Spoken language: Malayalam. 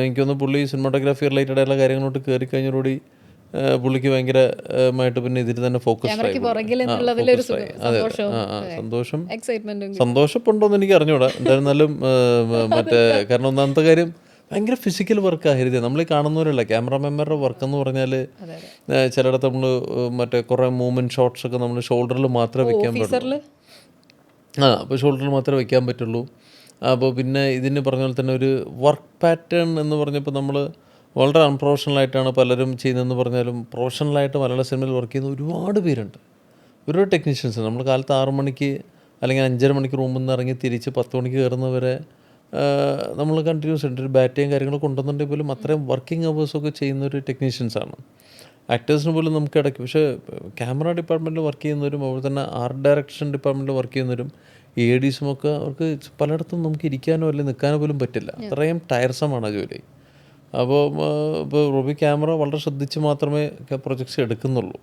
എനിക്കൊന്ന് പുള്ളി സിനിമാറ്റോഗ്രാഫി റിലേറ്റഡ് ആയിട്ടുള്ള കാര്യങ്ങളോട്ട് കയറി കഴിഞ്ഞതോടുകൂടി പുള്ളിക്ക് ഭയങ്കരമായിട്ട് പിന്നെ ഇതിൽ തന്നെ ഫോക്കസ്ഡ് ആയി. അതെ സന്തോഷം സന്തോഷമുണ്ടോയെന്ന് എനിക്ക് അറിഞ്ഞൂടാ. എന്തായിരുന്നാലും മറ്റേ കാരണം ഒന്നാമത്തെ കാര്യം ഭയങ്കര ഫിസിക്കൽ വർക്കായിരുന്നു. നമ്മൾ ഈ കാണുന്നവരല്ല, ക്യാമറാമാൻമാരുടെ വർക്ക് എന്ന് പറഞ്ഞാൽ ചിലയിടത്ത് നമ്മൾ മറ്റേ കുറേ മൂവ്മെൻറ്റ് ഷോട്ട്സൊക്കെ നമ്മൾ ഷോൾഡറിൽ മാത്രമേ വെക്കാൻ പറ്റുള്ളൂ. അപ്പോൾ ഷോൾഡറിൽ മാത്രമേ വെക്കാൻ പറ്റുള്ളൂ. അപ്പോൾ പിന്നെ ഇതിന് പറഞ്ഞ പോലെ തന്നെ ഒരു വർക്ക് പാറ്റേൺ എന്ന് പറഞ്ഞപ്പോൾ നമ്മൾ വളരെ അൺപ്രൊഫഷണലായിട്ടാണ് പലരും ചെയ്യുന്നതെന്ന് പറഞ്ഞാലും പ്രൊഫഷണലായിട്ട് മലയാള സിനിമയിൽ വർക്ക് ചെയ്യുന്ന ഒരുപാട് പേരുണ്ട്, ഒരുപാട് ടെക്നീഷ്യൻസ്. നമ്മൾ കാലത്ത് 6 മണിക്ക് അല്ലെങ്കിൽ 5:30 മണിക്ക് റൂമിൽ നിന്ന് ഇറങ്ങി തിരിച്ച് 10 മണിക്ക് കയറുന്നവരെ നമ്മൾ കണ്ടിന്യൂസ് ഉണ്ട്. ഒരു ബാറ്റയും കാര്യങ്ങളൊക്കെ ഉണ്ടെന്നുണ്ടെങ്കിൽ പോലും അത്രയും വർക്കിംഗ് അവേഴ്സൊക്കെ ചെയ്യുന്നൊരു ടെക്നീഷ്യൻസാണ്. ആക്ടേഴ്സിന് പോലും നമുക്ക് ഇടയ്ക്ക് പക്ഷേ ക്യാമറ ഡിപ്പാർട്ട്മെൻറ്റിൽ വർക്ക് ചെയ്യുന്നവരും അതുപോലെ തന്നെ ആർട്ട് ഡയറക്ഷൻ ഡിപ്പാർട്ട്മെൻറ്റിൽ വർക്ക് ചെയ്യുന്നവരും ADസുമൊക്കെ അവർക്ക് പലയിടത്തും നമുക്ക് ഇരിക്കാനോ അല്ലെങ്കിൽ നിൽക്കാനോ പോലും പറ്റില്ല, അത്രയും ടയർസമാണ് ജോലി. അപ്പോൾ ഇപ്പോൾ റൂബി ക്യാമറ വളരെ ശ്രദ്ധിച്ച് മാത്രമേ പ്രൊജക്ട്സ് എടുക്കുന്നുള്ളൂ.